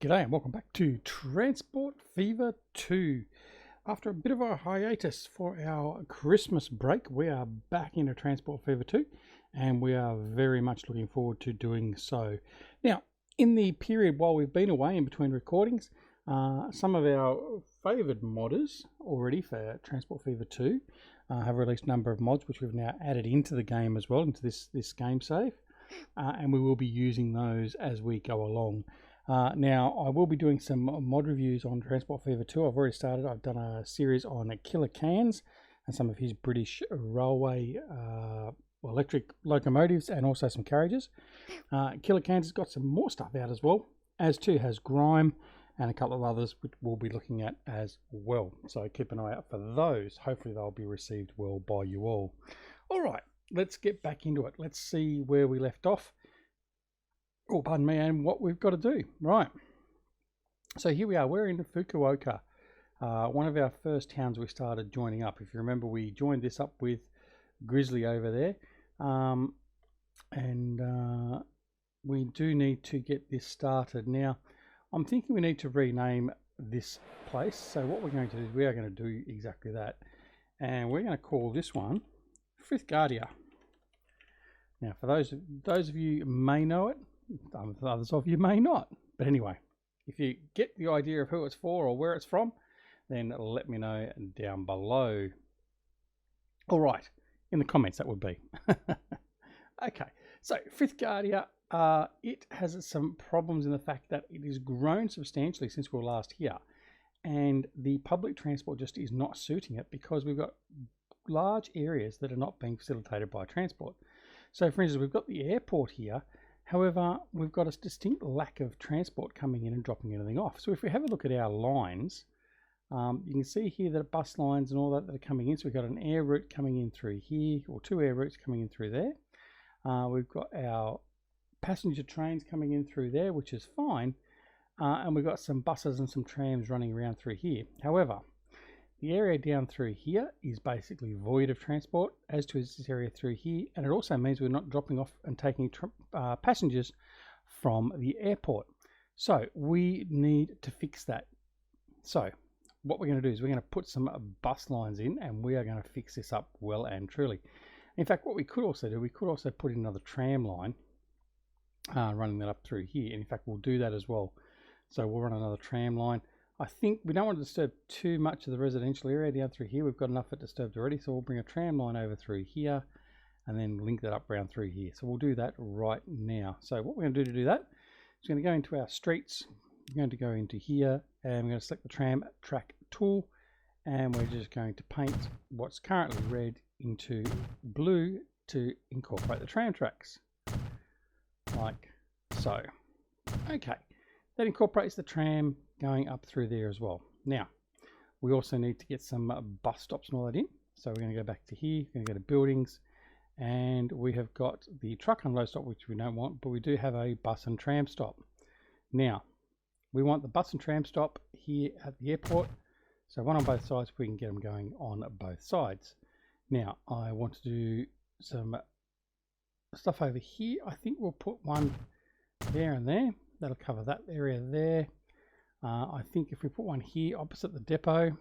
G'day and welcome back to Transport Fever 2. After a bit of a hiatus for our Christmas break, we are back into Transport Fever 2 and we are very much looking forward to doing so. Now, in the period while we've been away in between recordings, some of our favoured modders already for Transport Fever 2 have released a number of mods which we've now added into the game as well, into this game save, and we will be using those as we go along. Now, I will be doing some mod reviews on Transport Fever 2. I've already started. I've done a series on Killer Cans and some of his British railway electric locomotives and also some carriages. Killer Cans has got some more stuff out as well, as too has Grime and a couple of others which we'll be looking at as well. So keep an eye out for those. Hopefully they'll be received well by you all. All right, let's get back into it. Let's see where we left off. Oh, pardon me, and what we've got to do. Right. So here we are. We're in Fukuoka, one of our first towns we started joining up. If you remember, we joined this up with Grizzly over there. We do need to get this started. Now, I'm thinking we need to rename this place. So what we're going to do is we are going to do exactly that. And we're going to call this one Frithgardia. Now, for those of you who may know it, others of you may not, but anyway, if you get the idea of who it's for or where it's from, then let me know down below. All right, in the comments that would be. Okay, so Frithgardia, it has some problems in the fact that it has grown substantially since we were last here, and the public transport just is not suiting it because we've got large areas that are not being facilitated by transport. So for instance, we've got the airport here. However, we've got a distinct lack of transport coming in and dropping anything off. So if we have a look at our lines, you can see here that bus lines and all that are coming in. So we've got an air route coming in through here, or two air routes coming in through there. We've got our passenger trains coming in through there, which is fine. And we've got some buses and some trams running around through here. However, the area down through here is basically void of transport, as to this area through here, and it also means we're not dropping off and taking passengers from the airport. So we need to fix that. So what we're going to do is we're going to put some bus lines in, and we are going to fix this up well and truly. In fact, what we could also do, we could also put in another tram line, running that up through here. And in fact, we'll do that as well. So we'll run another tram line. I think we don't want to disturb too much of the residential area down through here. We've got enough of it disturbed already, so we'll bring a tram line over through here and then link that up around through here. So we'll do that right now. So what we're going to do that is we're going to go into our streets. We're going to go into here and we're going to select the tram track tool, and we're just going to paint what's currently red into blue to incorporate the tram tracks, like so. Okay, that incorporates the tram going up through there as well. Now, we also need to get some bus stops and all that in. So we're going to go back to here, we're going to go to buildings, and we have got the truck unload stop, which we don't want, but we do have a bus and tram stop. Now, we want the bus and tram stop here at the airport. So one on both sides, we can get them going on both sides. Now, I want to do some stuff over here. I think we'll put one there and there. That'll cover that area there. I think if we put one here opposite the depot,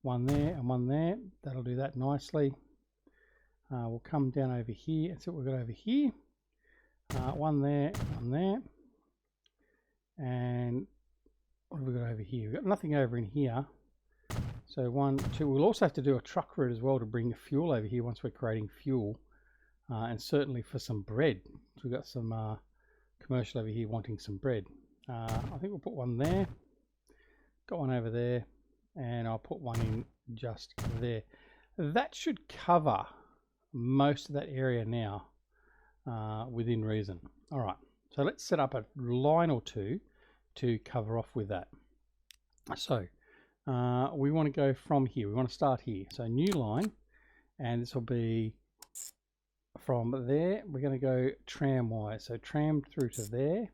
one there and one there, that'll do that nicely. We'll come down over here and see what we've got over here. One there, and what have we got over here? We've got nothing over in here. So 1, 2, we'll also have to do a truck route as well to bring fuel over here once we're creating fuel, and certainly for some bread. So we've got some commercial over here wanting some bread. I think we'll put one there, got one over there, and I'll put one in just there. That should cover most of that area now, within reason. All right, so let's set up a line or two to cover off with that. So we want to go from here. We want to start here. So new line, and this will be from there. We're going to go tramwise. So tram through to there.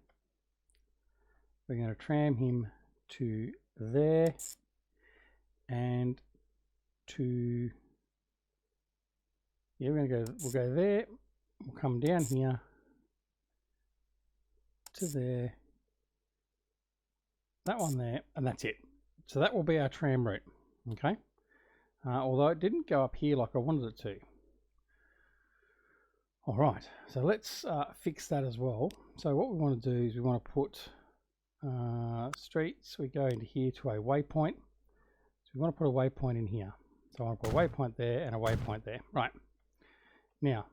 We're going to tram him to there and to, yeah, we'll go there, we'll come down here to there that one there, and that's it. So that will be our tram route, okay? Although it didn't go up here like I wanted it to. All right, so let's fix that as well. So what we want to do is we want to put streets. We go into here to a waypoint. So we want to put a waypoint in here. So I want to put a waypoint there and a waypoint there. Right, now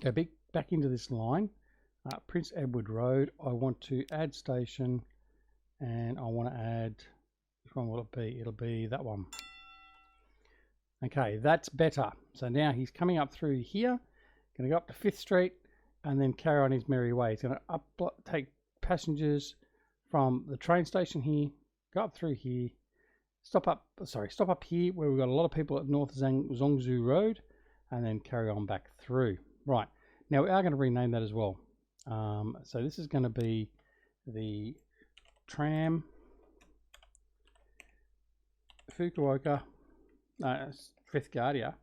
go back into this line. Prince Edward Road. I want to add station, and I want to add, which one will it be? It'll be that one. Okay, that's better. So now he's coming up through here, going to go up to 5th Street and then carry on his merry way. He's going to take passengers from the train station here, go up through here, stop up here where we've got a lot of people at North Zhongzhou Road, and then carry on back through. Right, now we are going to rename that as well. So this is going to be the tram Fukuoka, Frith Guardia,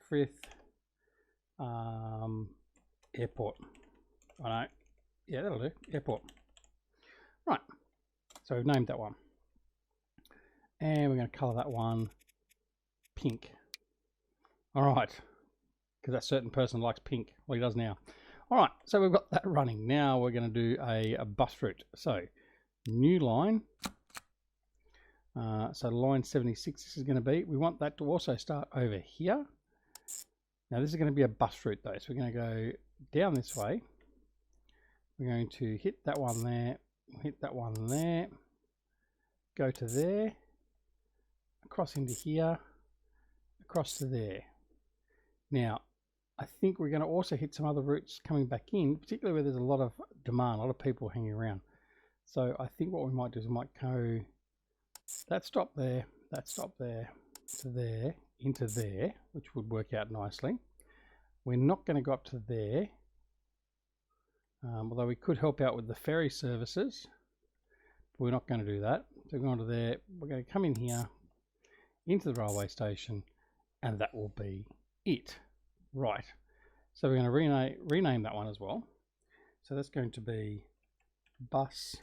Frith Airport. I know, yeah, that'll do. Airport. Right, so we've named that one, and we're going to colour that one pink. All right, because that certain person likes pink. Well, he does now. All right, so we've got that running. Now we're going to do a bus route. So new line. So line 76 this is going to be. We want that to also start over here. Now this is going to be a bus route though. So we're going to go down this way. We're going to hit that one there. Hit that one there. Go to there. Across into here. Across to there. Now, I think we're going to also hit some other routes coming back in, particularly where there's a lot of demand, a lot of people hanging around. So I think what we might do is we might go that stop there, to there, into there, which would work out nicely. We're not going to go up to there, although we could help out with the ferry services, but we're not going to do that. So we're going to there, we're going to come in here, into the railway station, and that will be it. Right, so we're going to rename that one as well. So that's going to be Bus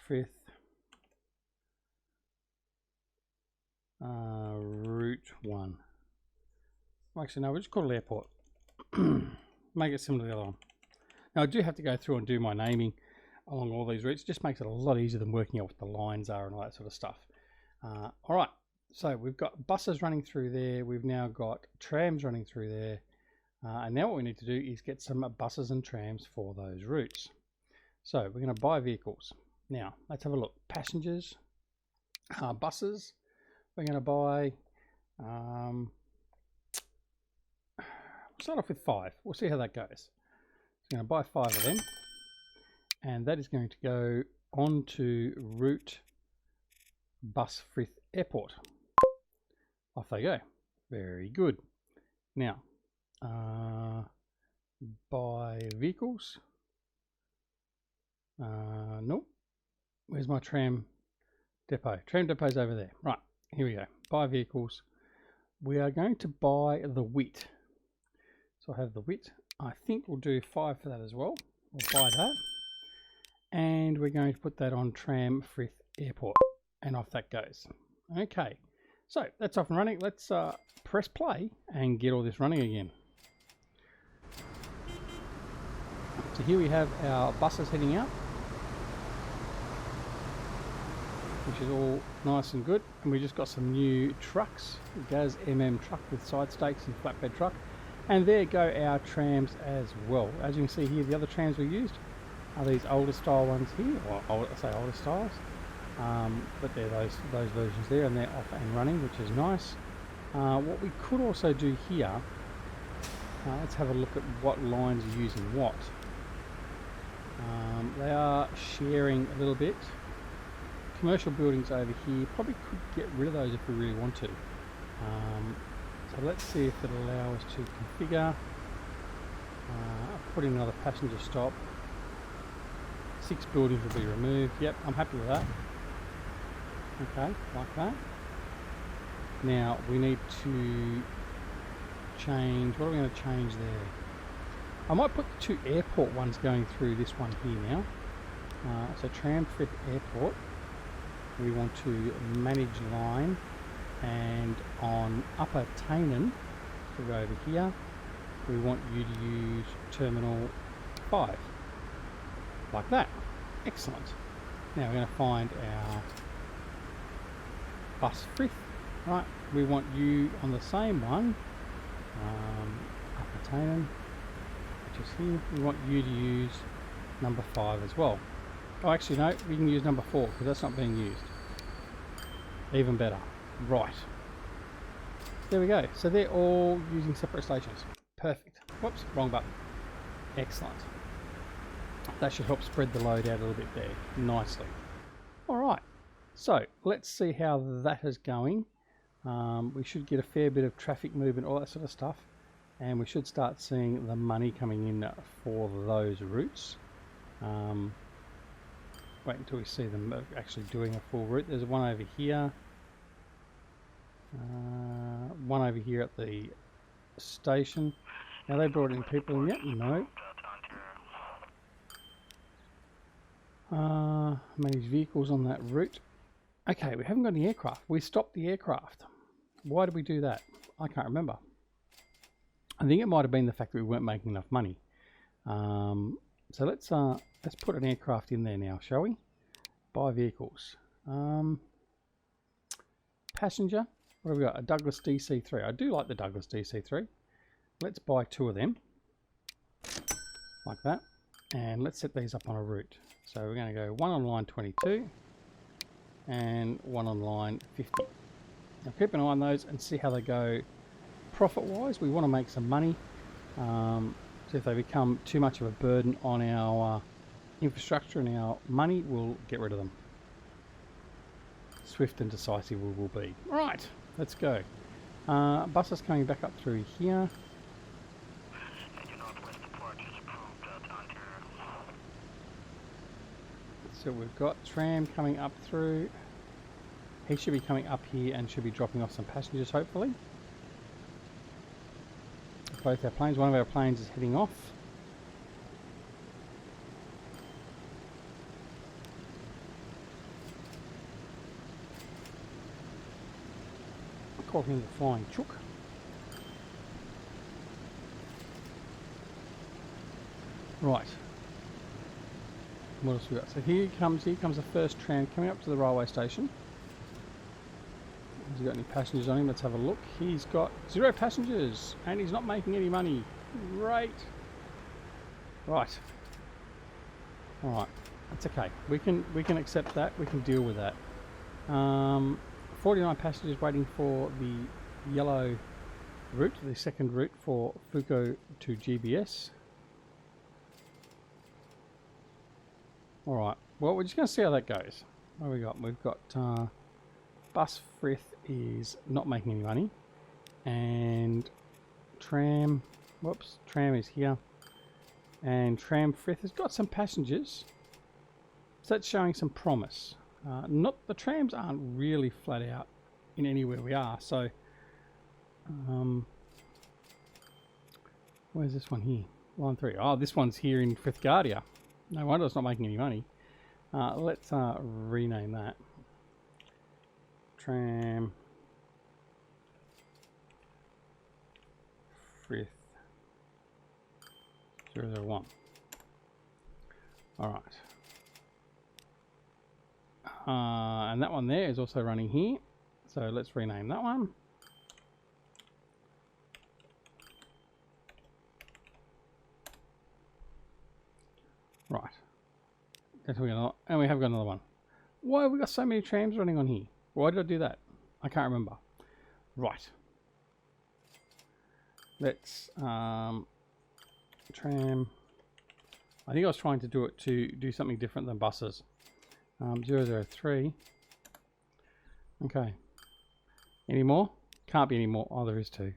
Frith Route 1. Actually, no, we'll just call it Airport. Make it similar to the other one. Now, I do have to go through and do my naming along all these routes. It just makes it a lot easier than working out what the lines are and all that sort of stuff. All right. So we've got buses running through there. We've now got trams running through there. And now what we need to do is get some buses and trams for those routes. So we're going to buy vehicles. Now, let's have a look. Passengers, buses. We're going to buy, we'll start off with 5. We'll see how that goes. So I'm going to buy 5 of them. And that is going to go onto route Bus Frith Airport. Off they go. Very good. Now, buy vehicles. Nope. Where's my tram depot? Tram depot's over there. Right, here we go. Buy vehicles. We are going to buy the wit. So I have the wit. I think we'll do 5 for that as well. We'll buy that. And we're going to put that on tram Frith Airport. And off that goes. Okay. So that's off and running. Let's press play and get all this running again. So here we have our buses heading out, which is all nice and good. And we just got some new trucks, Gaz MM truck with side stakes and flatbed truck. And there go our trams as well. As you can see here, the other trams we used are these older style ones here, or I say older styles. But they're those versions there, and they're off and running, which is nice. What we could also do here, let's have a look at what lines are using what. They are sharing a little bit. Commercial buildings over here, probably could get rid of those if we really want to. So let's see if it'll allow us to configure. Put in another passenger stop. 6 buildings will be removed. Yep, I'm happy with that. Okay, like that. Now we need to change, what are we going to change there? I might put the 2 airport ones going through this one here now. So Tram Frith Airport, we want to manage line, and on Upper Tainan, so we go over here, we want you to use Terminal 5, like that. Excellent. Now we're going to find our bus Frith. Right, we want you on the same one, Upper Tainan, which is here. We want you to use number 5 as well. Oh, actually no, we can use number 4 because that's not being used. Even better. Right. There we go. So they're all using separate stations. Perfect. Whoops, wrong button. Excellent. That should help spread the load out a little bit there nicely. All right. So let's see how that is going. We should get a fair bit of traffic movement, all that sort of stuff. And we should start seeing the money coming in for those routes. Wait until we see them actually doing a full route. There's one over here. One over here at the station. Now they brought in people in yet? No. Manage vehicles on that route. Okay, we haven't got any aircraft. We stopped the aircraft. Why did we do that? I can't remember. I think it might have been the fact that we weren't making enough money. So let's put an aircraft in there now, shall we? Buy vehicles. Passenger. What have we got? A Douglas DC-3. I do like the Douglas DC-3. Let's buy 2 of them. Like that. And let's set these up on a route. So we're going to go one on line 22 and one on line 50. Now keep an eye on those and see how they go profit-wise. We want to make some money. So if they become too much of a burden on our infrastructure and our money, we'll get rid of them. Swift and decisive we will be. Right, let's go. Buses coming back up through here. So we've got tram coming up through. He should be coming up here and should be dropping off some passengers, hopefully. Both our planes. One of our planes is heading off. I call him the Flying Chook. Right. What else we got? So here comes the first tram coming up to the railway station. Has he got any passengers on him? Let's have a look. He's got 0 passengers and he's not making any money. Great. Right. All right. That's okay. We can accept that. We can deal with that. 49 passengers waiting for the yellow route, the second route for Fuko to GBS. All right. Well, we're just going to see how that goes. What have we got? We've got Bus Frith is not making any money, and Tram. Whoops, Tram is here, and Tram Frith has got some passengers. So that's showing some promise. Not the trams aren't really flat out in anywhere we are. So, where's this one here? Line 3. Oh, this one's here in Frithgardia. No wonder it's not making any money. Let's rename that. Tram Frith 001. All right. And that one there is also running here. So let's rename that one. Right. And we have got another one. Why have we got so many trams running on here? Why did I do that? I can't remember. Right. Let's tram. I think I was trying to do it to do something different than buses. 003. Okay. Any more? Can't be any more. Oh, there is 2.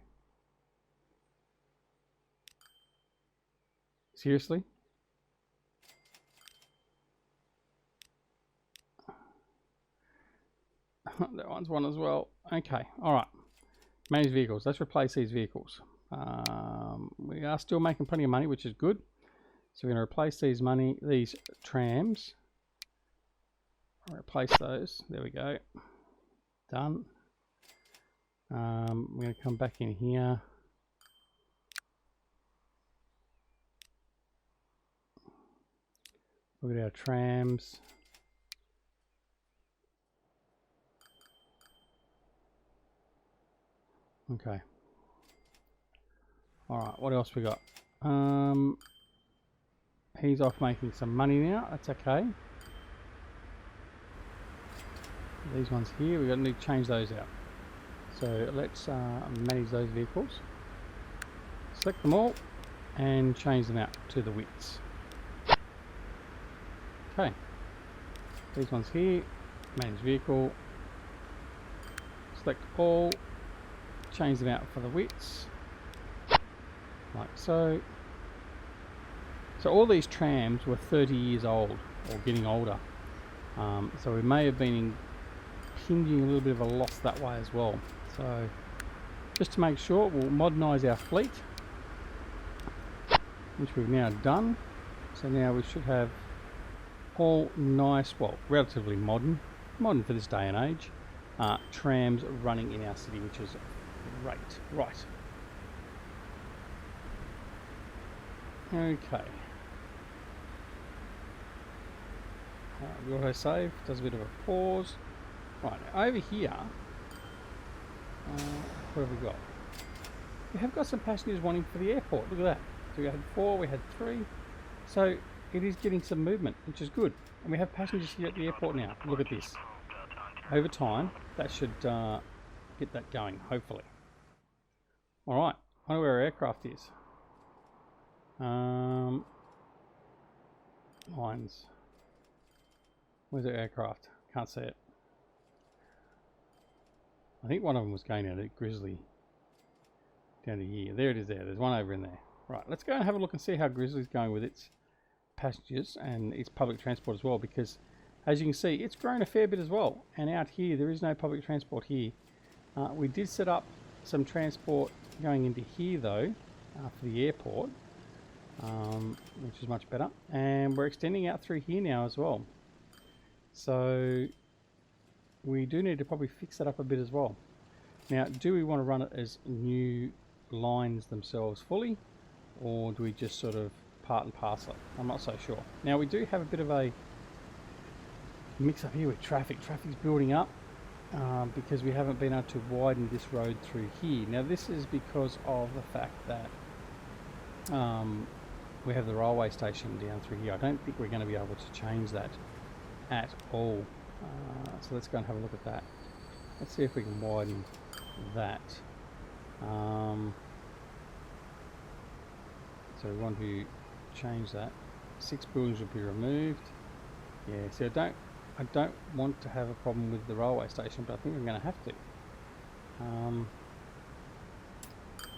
Seriously? That one's one as well. Okay, all right. Manage vehicles. Let's replace these vehicles. We are still making plenty of money, which is good. So we're going to replace these trams replace those. There we go. Done. I'm going to come back in here. Look at our trams. Okay. Alright, what else we got? He's off making some money now. That's okay. These ones here, we're going to need to change those out. So let's manage those vehicles. Select them all and change them out to the widths. Okay. These ones here, manage vehicle. Select all. Change them out for the widths. Like so. So all these trams were 30 years old or getting older. So we may have been impinging a little bit of a loss that way as well. So just to make sure, we'll modernise our fleet, which we've now done. So now we should have all nice, well, relatively modern for this day and age, trams running in our city, which is great. Right. Okay. The autosave does a bit of a pause. Right, over here, what have we got? We have got some passengers wanting for the airport. Look at that. So we had 4, we had 3. So it is getting some movement, which is good. And we have passengers here at the airport now. Look at this. Over time, that should get that going, hopefully. Alright, I wonder where our aircraft is. Lines. Where's our aircraft? Can't see it. I think one of them was going out at Grizzly. Down to here. There it is there. There's one over in there. Right, let's go and have a look and see how Grizzly's going with its passengers and its public transport as well, because as you can see, it's grown a fair bit as well. And out here, there is no public transport here. We did set up some transport going into here though, for the airport, which is much better. And we're extending out through here now as well. So we do need to probably fix that up a bit as well. Now, do we want to run it as new lines themselves fully, or do we just sort of part and parcel it? I'm not so sure. Now, we do have a bit of a mix up here with traffic. Traffic's building up because we haven't been able to widen this road through here. Now, this is because of the fact that we have the railway station down through here. I don't think we're going to be able to change that at all. So let's go and have a look at that. Let's see if we can widen that. So we want to change that. 6 buildings will be removed. Yeah, so I don't want to have a problem with the railway station, but I think I'm going to have to.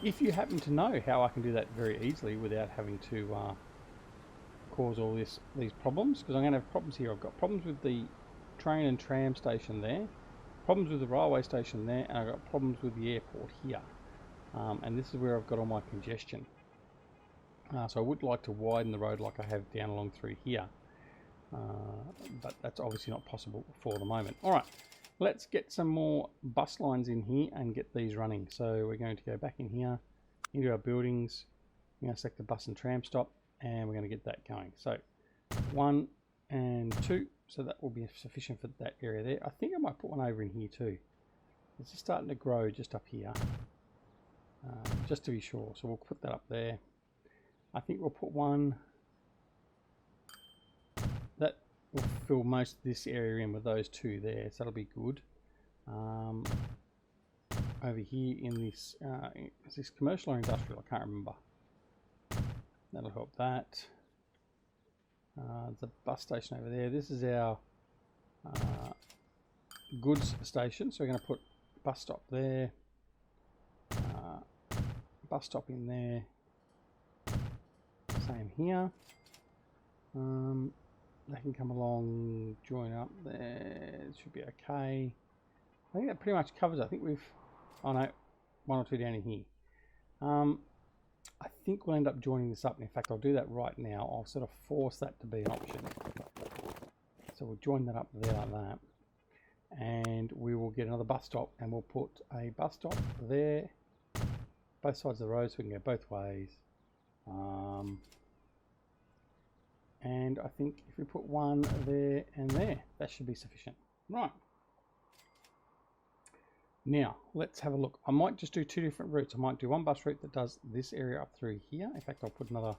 If you happen to know how I can do that very easily without having to cause all these problems, because I'm going to have problems here. I've got problems with the train and tram station there, problems with the railway station there, and I've got problems with the airport here. And this is where I've got all my congestion. So I would like to widen the road like I have down along through here. But that's obviously not possible for the moment. Alright, let's get some more bus lines in here and get these running. So we're going to go back in here, into our buildings, we're going to select the bus and tram stop, and we're going to get that going. So 1 and 2, so that will be sufficient for that area there. I think I might put one over in here too. It's just starting to grow just up here, just to be sure. So we'll put that up there. I think we'll put one that will fill most of this area in with those 2 there, so that'll be good. Over here in this, is this commercial or industrial? I can't remember. That'll help that. There's a bus station over there. This is our goods station, so we're going to put bus stop there, bus stop in there, same here. They can come along, join up there, it should be okay. I think that pretty much covers it. I think we've, oh no, 1 or 2 down in here. I think we'll end up joining this up. In fact, I'll do that right now. I'll sort of force that to be an option. So we'll join that up there like that. And we will get another bus stop, and we'll put a bus stop there, both sides of the road, so we can go both ways. And I think if we put one there and there, that should be sufficient. Right. Now, let's have a look. I might just do two different routes. I might do one bus route that does this area up through here. In fact, I'll put another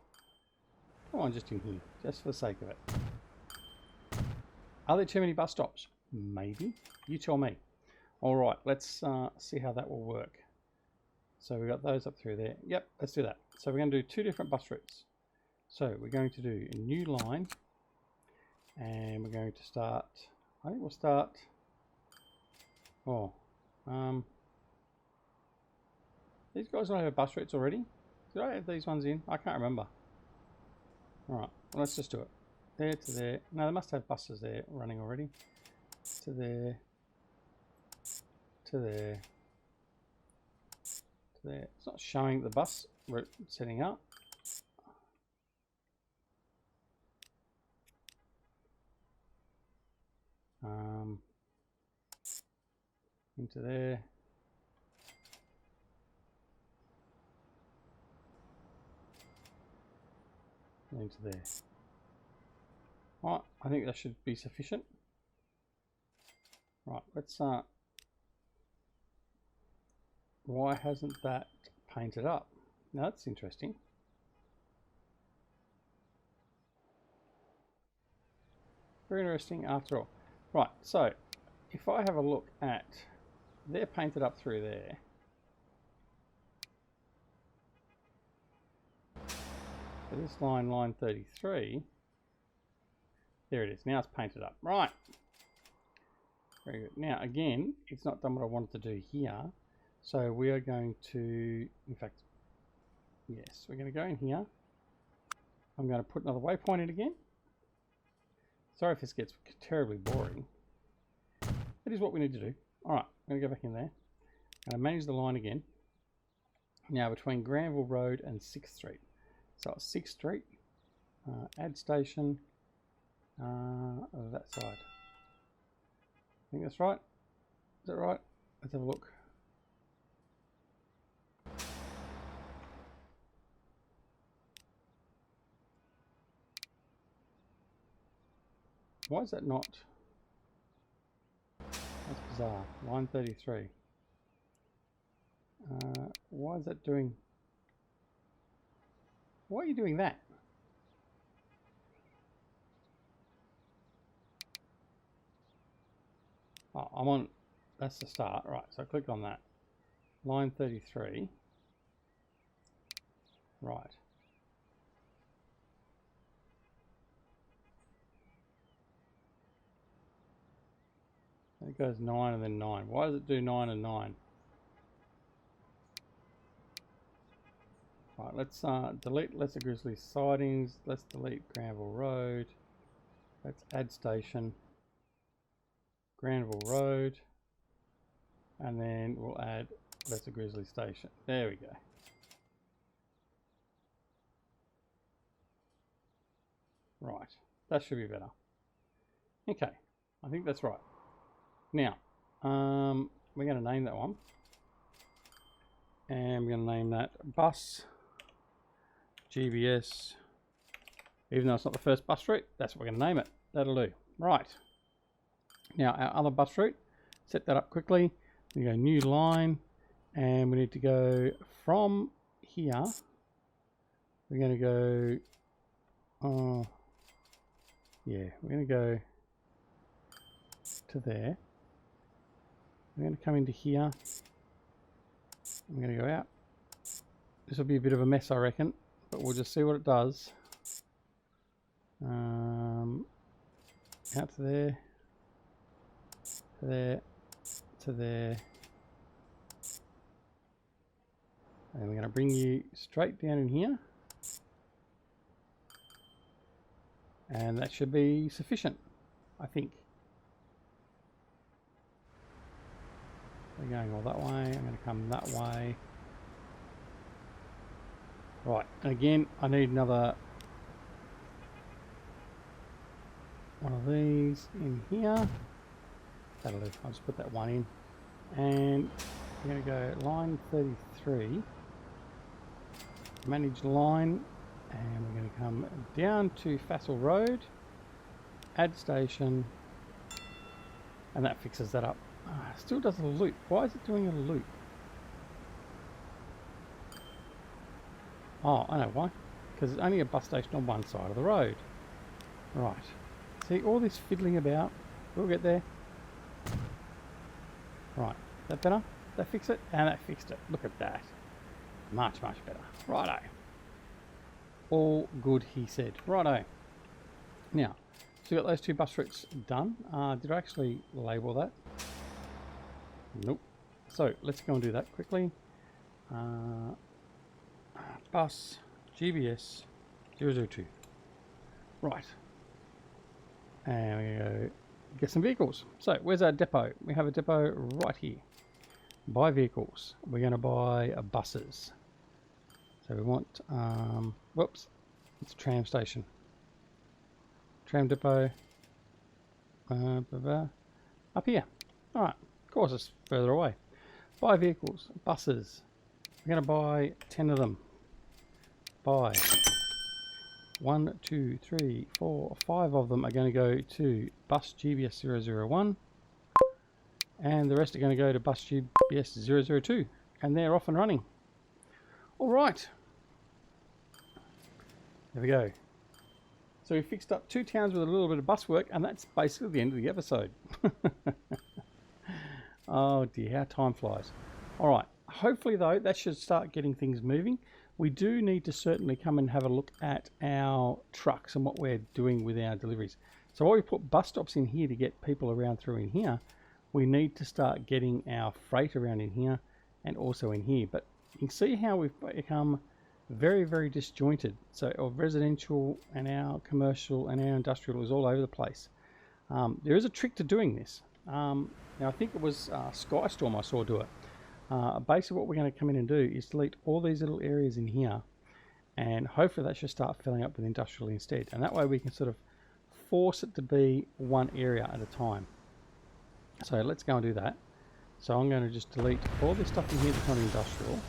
one just in here, just for the sake of it. Are there too many bus stops? Maybe. You tell me. All right, let's see how that will work. So we've got those up through there. Yep, let's do that. So we're going to do two different bus routes. So we're going to do a new line, and we're going to start, I think we'll start, these guys don't have bus routes already. Did I have these ones in? I can't remember. All right, well, let's just do it. There to there. No, they must have buses there running already. To there. To there. To there. It's not showing the bus route setting up. Into there. Into there. Right, I think that should be sufficient. Right, let's why hasn't that painted up? Now that's interesting. Very interesting after all. Right, so if I have a look at, they're painted up through there. So this line 33, there it is. Now it's painted up. Right. Very good. Now again, it's not done what I wanted to do here. So we are going to, in fact, yes, we're going to go in here. I'm going to put another waypoint in again. Sorry if this gets terribly boring. It is what we need to do. All right, I'm going to go back in there. And I manage the line again. Now between Granville Road and 6th Street. So 6th Street, add station, that side. I think that's right. Is that right? Let's have a look. Why is that not? That's bizarre. Line 33. Why is that doing? Why are you doing that? Oh, I'm on, that's the start. Right, so I click on that. Line 33. Right. It goes 9 and then 9. Why does it do 9 and 9? Right, let's delete Lesser Grizzly sidings. Let's delete Granville Road. Let's add station. Granville Road. And then we'll add Lesser Grizzly station. There we go. Right, that should be better. Okay, I think that's right. Now, we're going to name that one. And we're going to name that Bus GBS. Even though it's not the first bus route, that's what we're going to name it. That'll do. Right. Now, our other bus route, set that up quickly. We go new line, and we need to go from here. We're going to go, yeah, we're going to go to there. We're going to come into here. I'm going to go out. This will be a bit of a mess, I reckon, but we'll just see what it does. Out to there, to there, to there. And we're going to bring you straight down in here. And that should be sufficient, I think. We're going all that way. I'm going to come that way. Right, and again, I need another one of these in here. That'll do. I'll just put that one in. And we're going to go line 33. Manage line. And we're going to come down to Fassel Road. Add station. And that fixes that up. Still does a loop. Why is it doing a loop? Oh, I know why. Because it's only a bus station on one side of the road. Right. See, all this fiddling about. We'll get there. Right. That better? That fix it? And that fixed it. Look at that. Much, much better. Righto. All good, he said. Righto. Now, so we got those two bus routes done. Did I actually label that? Nope. So let's go and do that quickly. Bus GBS 002. Right. And we're going to get some vehicles. So where's our depot? We have a depot right here. Buy vehicles. We're going to buy buses. So we want, whoops, it's a tram station. Tram depot. Up here. Alright, of course it's further away. Buy vehicles, buses. We're going to buy 10 of them. Buy. 1, 2, 3, 4, 5 of them are going to go to bus GBS 001. And the rest are going to go to bus GBS 002. And they're off and running. Alright. There we go. So we fixed up 2 towns with a little bit of bus work, and that's basically the end of the episode. Oh dear, how time flies. Alright, hopefully though, that should start getting things moving. We do need to certainly come and have a look at our trucks and what we're doing with our deliveries. So while we put bus stops in here to get people around through in here, we need to start getting our freight around in here and also in here. But you can see how we've become very, very disjointed. So our residential and our commercial and our industrial is all over the place. There is a trick to doing this. Now I think it was Skystorm I saw do it. Basically what we're going to come in and do is delete all these little areas in here, and hopefully that should start filling up with industrial instead. And that way we can sort of force it to be one area at a time. So let's go and do that. So I'm going to just delete all this stuff in here that's not industrial.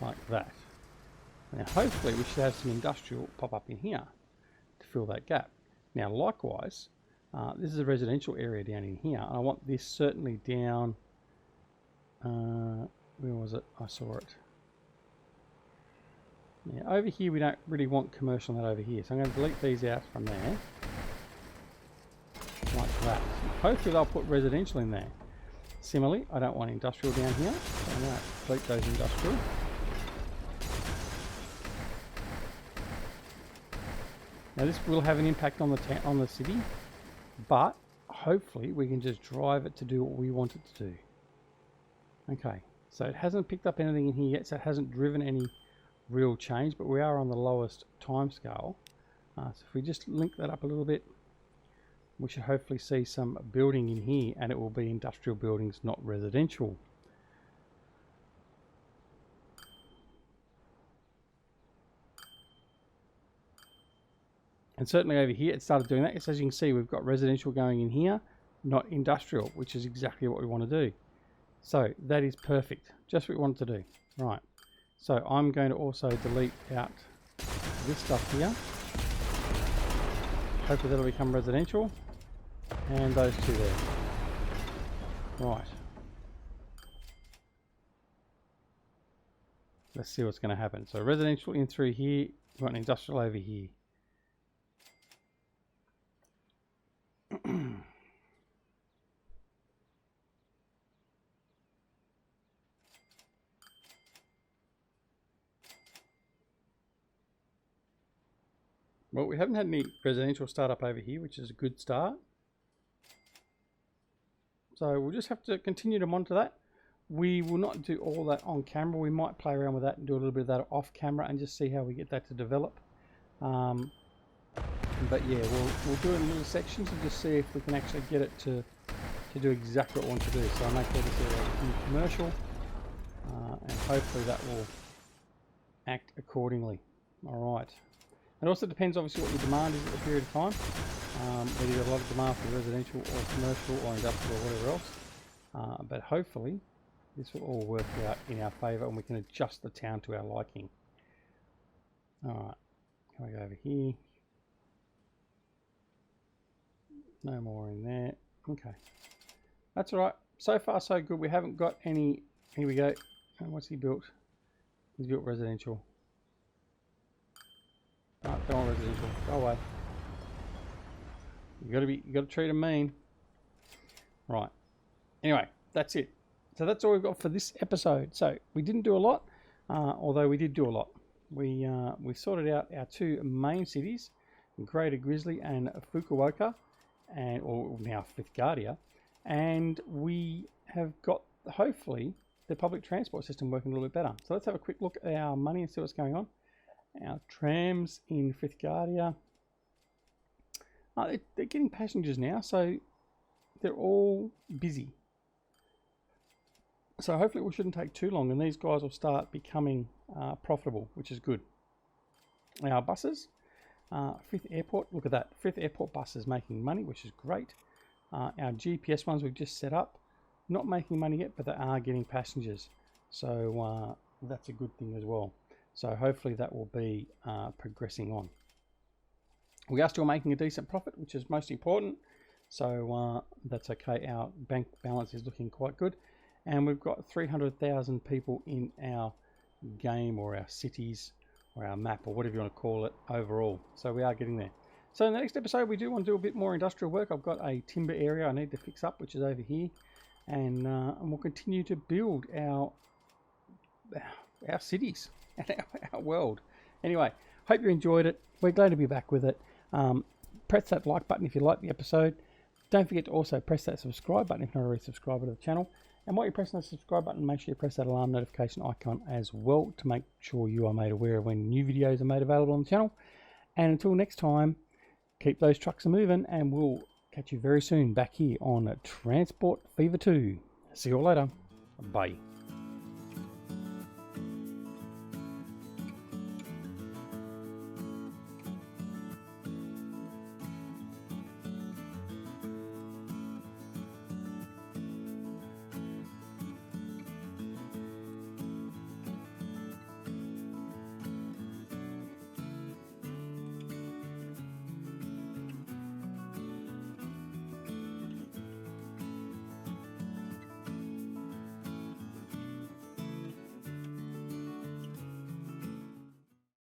Like that. Now hopefully we should have some industrial pop up in here to fill that gap. Now likewise, this is a residential area down in here. I want this certainly down, where was it? I saw it. Yeah, over here we don't really want commercial on that over here. So I'm going to delete these out from there. Like that. Hopefully they'll put residential in there. Similarly, I don't want industrial down here. So I'm going to delete those industrial. Now this will have an impact on the city, but hopefully we can just drive it to do what we want it to do. Okay, so it hasn't picked up anything in here yet, so it hasn't driven any real change, but we are on the lowest time scale. So if we just link that up a little bit, we should hopefully see some building in here, and it will be industrial buildings, not residential. And certainly over here it started doing that. It's, as you can see, we've got residential going in here, not industrial, which is exactly what we want to do. So that is perfect, just what we wanted to do. Right, so I'm going to also delete out this stuff here. Hopefully that'll become residential, and those two there. Right, let's see what's going to happen. So residential in through here, we've got an industrial over here. Well, we haven't had any residential startup over here, which is a good start. So we'll just have to continue to monitor that. We will not do all that on camera. We might play around with that and do a little bit of that off camera and just see how we get that to develop. But yeah, we'll do it in little sections and just see if we can actually get it to do exactly what we want to do. So I'll make all this area commercial, and hopefully that will act accordingly. All right. It also depends, obviously, what your demand is at the period of time. Whether you've got a lot of demand for residential or commercial or industrial or whatever else. But hopefully, this will all work out in our favour and we can adjust the town to our liking. All right. Can we go over here? No more in there. Okay. That's all right. So far, so good. We haven't got any. Here we go. And what's he built? He's built residential. No, don't want residential. Go away. You got to treat them mean. Right. Anyway, that's it. So that's all we've got for this episode. So we didn't do a lot, although we did do a lot. We sorted out our two main cities, Greater Grizzly and Fukuoka, or now Fifth Guardia, and we have got hopefully the public transport system working a little bit better. So let's have a quick look at our money and see what's going on. Our trams in Fifth Guardia, they're getting passengers now, so they're all busy. So hopefully it shouldn't take too long and these guys will start becoming profitable, which is good. Our buses, Fifth Airport, look at that. Fifth Airport bus is making money, which is great. Our GPS ones we've just set up, not making money yet, but they are getting passengers. So that's a good thing as well. So hopefully that will be progressing on. We are still making a decent profit, which is most important. So that's okay. Our bank balance is looking quite good. And we've got 300,000 people in our game or our cities or our map or whatever you want to call it overall. So we are getting there. So in the next episode, we do want to do a bit more industrial work. I've got a timber area I need to fix up, which is over here. And we'll continue to build our cities and our world. Anyway, hope you enjoyed it. We're glad to be back with it. Press that like button if you like the episode. Don't forget to also press that subscribe button if you're not already subscribed to the channel. And while you're pressing the subscribe button, make sure you press that alarm notification icon as well to make sure you are made aware of when new videos are made available on the channel. And until next time, keep those trucks moving and we'll catch you very soon back here on Transport Fever 2. See you all later. Bye.